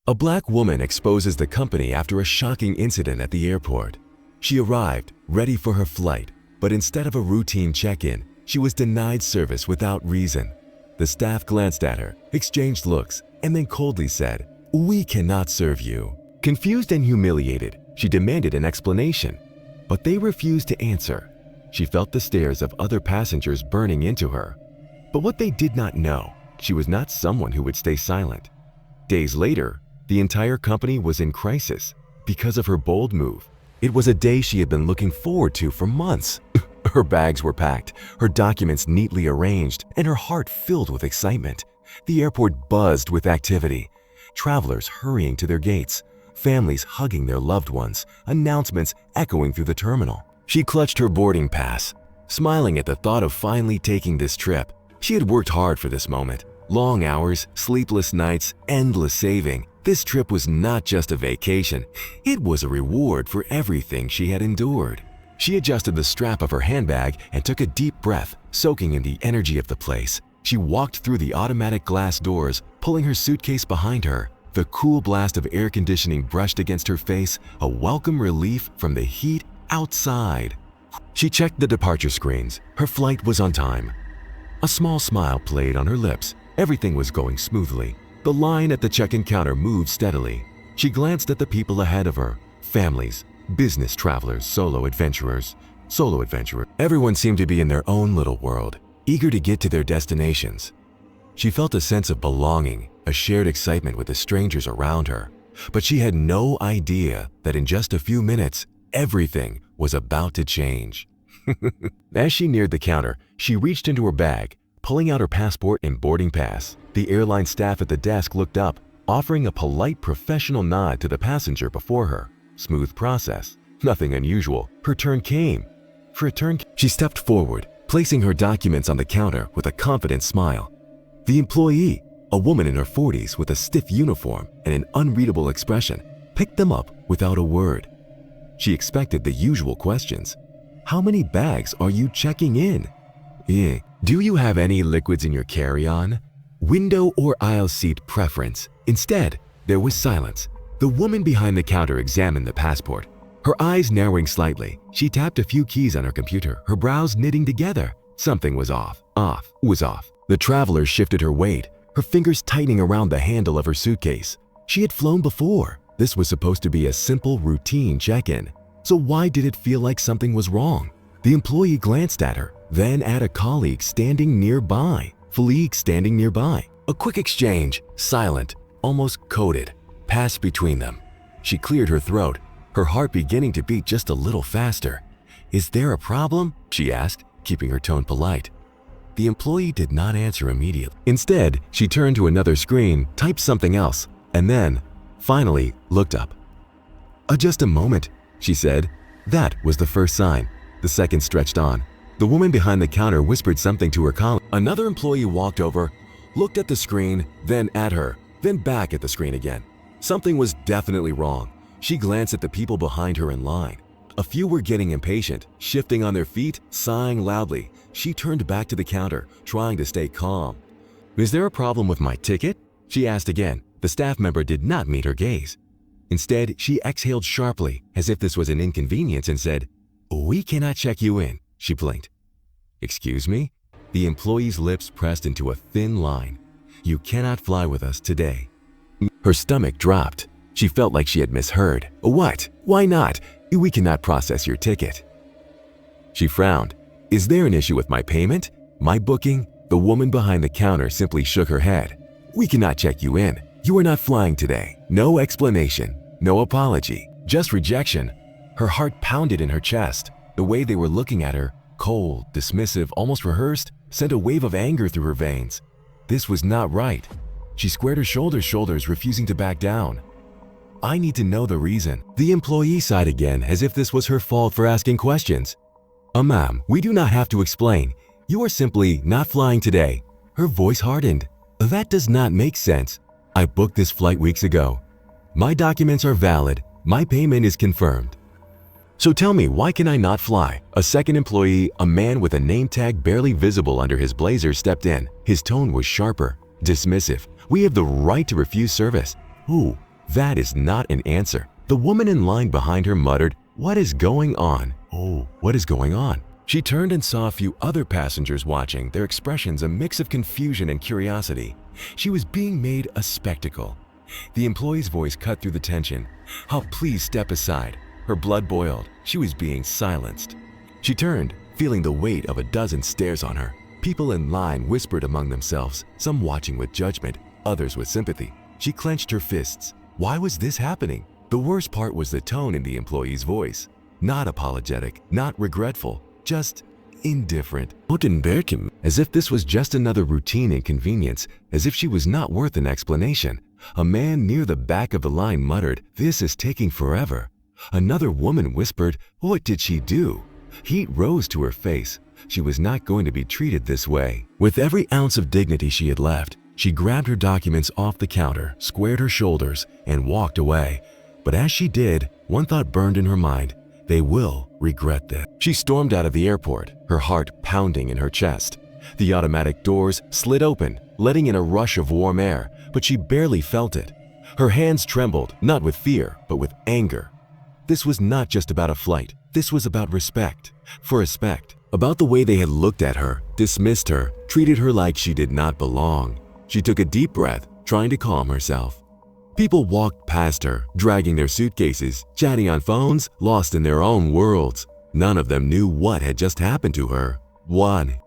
A black woman exposes the company after a shocking incident at the airport. She arrived, ready for her flight, but instead of a routine check-in, she was denied service without reason. The staff glanced at her, exchanged looks, and then coldly said, "We cannot serve you." Confused and humiliated, she demanded an explanation, but they refused to answer. She felt the stares of other passengers burning into her. But what they did not know, she was not someone who would stay silent. Days later, the entire company was in crisis because of her bold move. It was a day she had been looking forward to for months. Her bags were packed, her documents neatly arranged, and her heart filled with excitement. The airport buzzed with activity. Travelers hurrying to their gates, families hugging their loved ones, announcements echoing through the terminal. She clutched her boarding pass, smiling at the thought of finally taking this trip. She had worked hard for this moment. Long hours, sleepless nights, endless saving. This trip was not just a vacation, it was a reward for everything she had endured. She adjusted the strap of her handbag and took a deep breath, soaking in the energy of the place. She walked through the automatic glass doors, pulling her suitcase behind her. The cool blast of air conditioning brushed against her face, a welcome relief from the heat outside. She checked the departure screens. Her flight was on time. A small smile played on her lips. Everything was going smoothly. The line at the check-in counter moved steadily. She glanced at the people ahead of her. Families, business travelers, solo adventurers. Everyone seemed to be in their own little world, eager to get to their destinations. She felt a sense of belonging, a shared excitement with the strangers around her. But she had no idea that in just a few minutes, everything was about to change. As she neared the counter, she reached into her bag, pulling out her passport and boarding pass. The airline staff at the desk looked up, offering a polite professional nod to the passenger before her. Smooth process. Nothing unusual. Her turn came. She stepped forward, placing her documents on the counter with a confident smile. The employee, a woman in her 40s with a stiff uniform and an unreadable expression, picked them up without a word. She expected the usual questions. How many bags are you checking in? Do you have any liquids in your carry-on? Window or aisle seat preference? Instead, there was silence. The woman behind the counter examined the passport. Her eyes narrowing slightly, she tapped a few keys on her computer, her brows knitting together. Something was off. The traveler shifted her weight, her fingers tightening around the handle of her suitcase. She had flown before. This was supposed to be a simple, routine check-in. So why did it feel like something was wrong? The employee glanced at her, then at a colleague standing nearby. A quick exchange, silent, almost coded, passed between them. She cleared her throat, her heart beginning to beat just a little faster. "Is there a problem?" she asked, keeping her tone polite. The employee did not answer immediately. Instead, she turned to another screen, typed something else, and then, finally, looked up. Just a moment," she said. That was the first sign. The second stretched on. The woman behind the counter whispered something to her colleague. Another employee walked over, looked at the screen, then at her, then back at the screen again. Something was definitely wrong. She glanced at the people behind her in line. A few were getting impatient, shifting on their feet, sighing loudly. She turned back to the counter, trying to stay calm. "Is there a problem with my ticket?" she asked again. The staff member did not meet her gaze. Instead, she exhaled sharply, as if this was an inconvenience, and said, "We cannot check you in." She blinked. "Excuse me?" The employee's lips pressed into a thin line. "You cannot fly with us today." Her stomach dropped. She felt like she had misheard. "What? Why not? We cannot process your ticket." She frowned. "Is there an issue with my payment? My booking?" The woman behind the counter simply shook her head. "We cannot check you in. You are not flying today. No explanation, no apology, just rejection." Her heart pounded in her chest. The way they were looking at her, cold, dismissive, almost rehearsed, sent a wave of anger through her veins. This was not right. She squared her shoulders, refusing to back down. "I need to know the reason." The employee sighed again, as if this was her fault for asking questions. Ma'am, we do not have to explain. You are simply not flying today." Her voice hardened. "That does not make sense. I booked this flight weeks ago. My documents are valid. My payment is confirmed. So tell me, why can I not fly?" A second employee, a man with a name tag barely visible under his blazer, stepped in. His tone was sharper, dismissive. "We have the right to refuse service." "Who? That is not an answer. The woman in line behind her muttered, "What is going on? Oh, what is going on?" She turned and saw a few other passengers watching, their expressions a mix of confusion and curiosity. She was being made a spectacle. The employee's voice cut through the tension. "Oh, please step aside." Her blood boiled. She was being silenced. She turned, feeling the weight of a dozen stares on her. People in line whispered among themselves, some watching with judgment, others with sympathy. She clenched her fists. Why was this happening? The worst part was the tone in the employee's voice. Not apologetic, not regretful, just indifferent. Ottenberkim, as if this was just another routine inconvenience, as if she was not worth an explanation. A man near the back of the line muttered, "This is taking forever." Another woman whispered, "What did she do?" Heat rose to her face. She was not going to be treated this way. With every ounce of dignity she had left, she grabbed her documents off the counter, squared her shoulders, and walked away. But as she did, one thought burned in her mind. They will regret this. She stormed out of the airport, her heart pounding in her chest. The automatic doors slid open, letting in a rush of warm air, but she barely felt it. Her hands trembled, not with fear, but with anger. This was not just about a flight. This was about respect. For respect. About the way they had looked at her, dismissed her, treated her like she did not belong. She took a deep breath, trying to calm herself. People walked past her, dragging their suitcases, chatting on phones, lost in their own worlds. None of them knew what had just happened to her.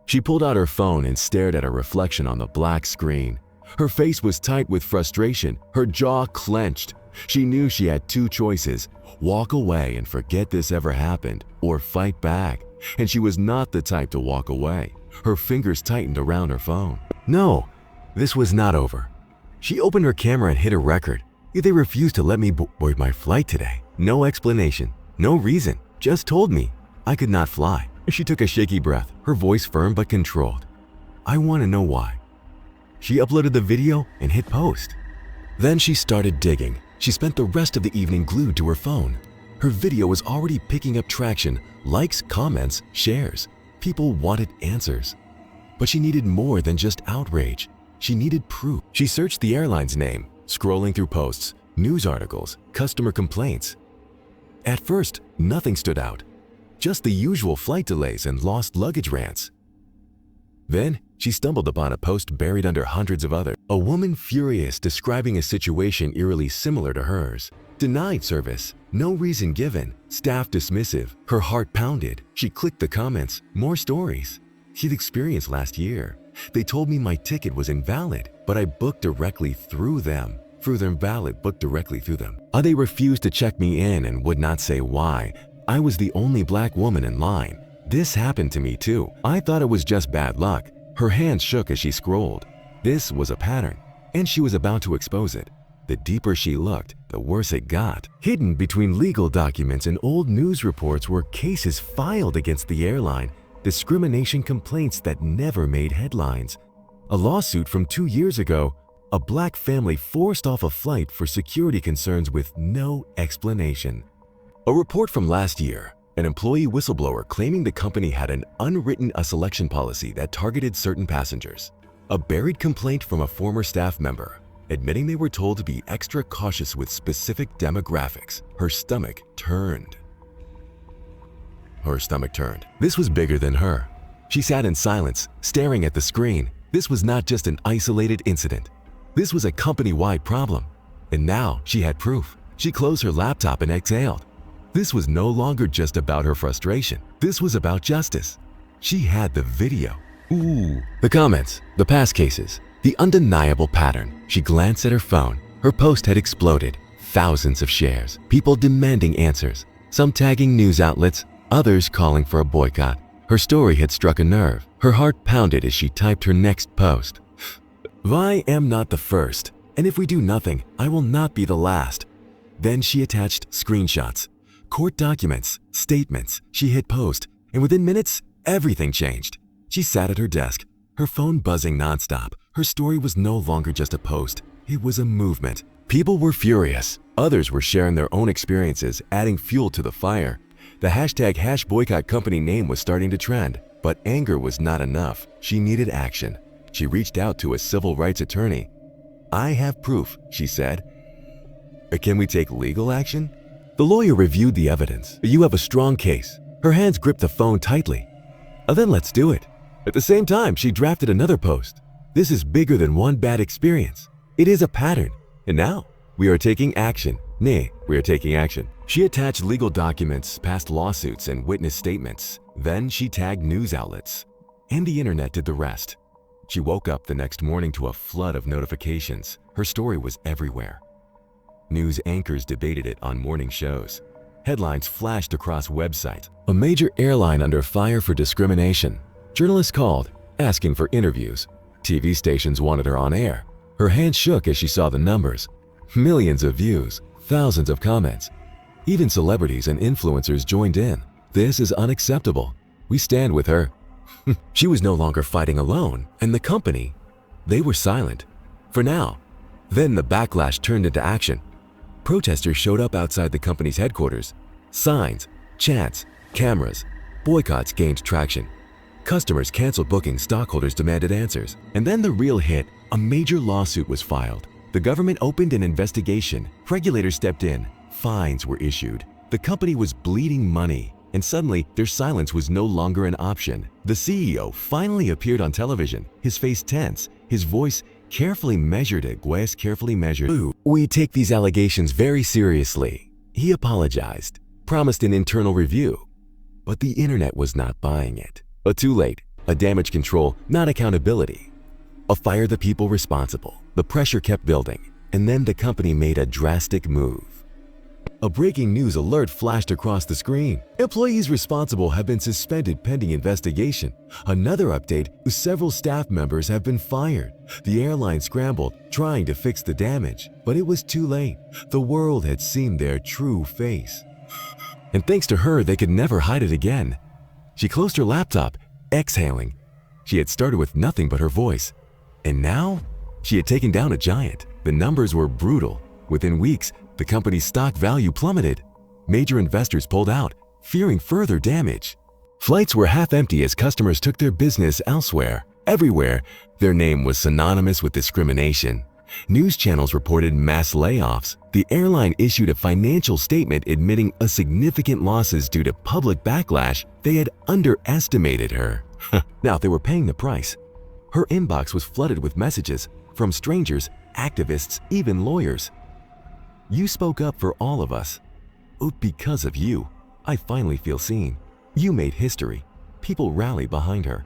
She pulled out her phone and stared at a reflection on the black screen. Her face was tight with frustration, her jaw clenched. She knew she had two choices: walk away and forget this ever happened, or fight back. And she was not the type to walk away. Her fingers tightened around her phone. No, this was not over. She opened her camera and hit a record. They refused to let me board my flight today. No explanation, no reason, just told me I could not fly. She took a shaky breath, her voice firm but controlled. I want to know why. She uploaded the video and hit post. Then she started digging. She spent the rest of the evening glued to her phone. Her video was already picking up traction, likes, comments, shares. People wanted answers. But she needed more than just outrage. She needed proof. She searched the airline's name, scrolling through posts, news articles, customer complaints. At first, nothing stood out. Just the usual flight delays and lost luggage rants. Then, she stumbled upon a post buried under hundreds of others. A woman furious describing a situation eerily similar to hers. Denied service, no reason given, staff dismissive. Her heart pounded. She clicked the comments, more stories she'd experienced last year. They told me my ticket was invalid, but I booked directly through them. Booked directly through them. They refused to check me in and would not say why. I was the only black woman in line. This happened to me too. I thought it was just bad luck. Her hands shook as she scrolled. This was a pattern, and she was about to expose it. The deeper she looked, the worse it got. Hidden between legal documents and old news reports were cases filed against the airline, discrimination complaints that never made headlines. A lawsuit from 2 years ago, a black family forced off a flight for security concerns with no explanation. A report from last year, an employee whistleblower claiming the company had an unwritten selection policy that targeted certain passengers. A buried complaint from a former staff member, admitting they were told to be extra cautious with specific demographics. Her stomach turned. This was bigger than her. She sat in silence, staring at the screen. This was not just an isolated incident. This was a company-wide problem. And now she had proof. She closed her laptop and exhaled. This was no longer just about her frustration. This was about justice. She had the video. The comments, the past cases, the undeniable pattern. She glanced at her phone. Her post had exploded. Thousands of shares, people demanding answers, some tagging news outlets, others calling for a boycott. Her story had struck a nerve. Her heart pounded as she typed her next post. I am not the first, and if we do nothing, I will not be the last. Then she attached screenshots, court documents, statements. She hit post, and within minutes, everything changed. She sat at her desk, her phone buzzing nonstop. Her story was no longer just a post. It was a movement. People were furious. Others were sharing their own experiences, adding fuel to the fire. The hashtag #boycottcompany name was starting to trend, but anger was not enough. She needed action. She reached out to a civil rights attorney. I have proof, she said. Can we take legal action? The lawyer reviewed the evidence. You have a strong case. Her hands gripped the phone tightly. Then let's do it. At the same time, she drafted another post. This is bigger than one bad experience. It is a pattern. And now, we are taking action. Nay, we are taking action. She attached legal documents, past lawsuits, and witness statements. Then she tagged news outlets. And the internet did the rest. She woke up the next morning to a flood of notifications. Her story was everywhere. News anchors debated it on morning shows. Headlines flashed across websites. A major airline under fire for discrimination. Journalists called, asking for interviews. TV stations wanted her on air. Her hand shook as she saw the numbers. Millions of views, thousands of comments. Even celebrities and influencers joined in. This is unacceptable. We stand with her. She was no longer fighting alone, and the company, they were silent. For now. Then the backlash turned into action. Protesters showed up outside the company's headquarters. Signs, chants, cameras. Boycotts gained traction. Customers canceled bookings, stockholders demanded answers. And then the real hit, a major lawsuit was filed. The government opened an investigation. Regulators stepped in. Fines were issued. The company was bleeding money. And suddenly, their silence was no longer an option. The CEO finally appeared on television, his face tense, his voice carefully measured. We take these allegations very seriously. He apologized, promised an internal review. But the internet was not buying it. Too late. A damage control, not accountability. Fire the people responsible. The pressure kept building. And then the company made a drastic move. A breaking news alert flashed across the screen. Employees responsible have been suspended pending investigation. Another update, several staff members have been fired. The airline scrambled, trying to fix the damage. But it was too late. The world had seen their true face. And thanks to her, they could never hide it again. She closed her laptop, exhaling. She had started with nothing but her voice. And now, she had taken down a giant. The numbers were brutal. Within weeks, the company's stock value plummeted. Major investors pulled out, fearing further damage. Flights were half empty as customers took their business elsewhere. Everywhere, their name was synonymous with discrimination. News channels reported mass layoffs. The airline issued a financial statement admitting a significant losses due to public backlash. They had underestimated her. Now they were paying the price. Her inbox was flooded with messages from strangers, activists, even lawyers. You spoke up for all of us. Because of you, I finally feel seen. You made history. People rallied behind her.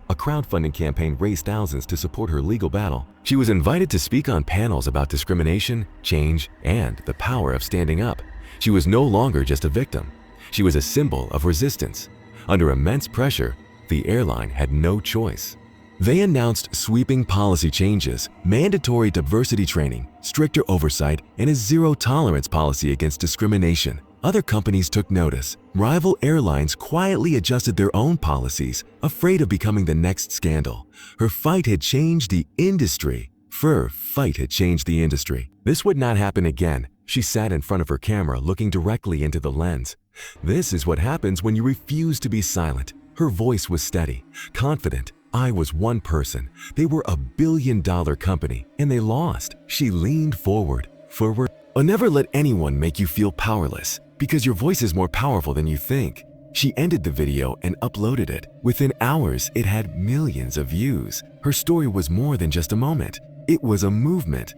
A crowdfunding campaign raised thousands to support her legal battle. She was invited to speak on panels about discrimination, change, and the power of standing up. She was no longer just a victim. She was a symbol of resistance. Under immense pressure, the airline had no choice. They announced sweeping policy changes, mandatory diversity training, stricter oversight, and a zero-tolerance policy against discrimination. Other companies took notice. Rival airlines quietly adjusted their own policies, afraid of becoming the next scandal. Her fight had changed the industry. This would not happen again. She sat in front of her camera, looking directly into the lens. This is what happens when you refuse to be silent. Her voice was steady, confident. I was one person. They were a billion-dollar company, and they lost. She leaned forward. Never let anyone make you feel powerless, because your voice is more powerful than you think. She ended the video and uploaded it. Within hours, it had millions of views. Her story was more than just a moment. It was a movement.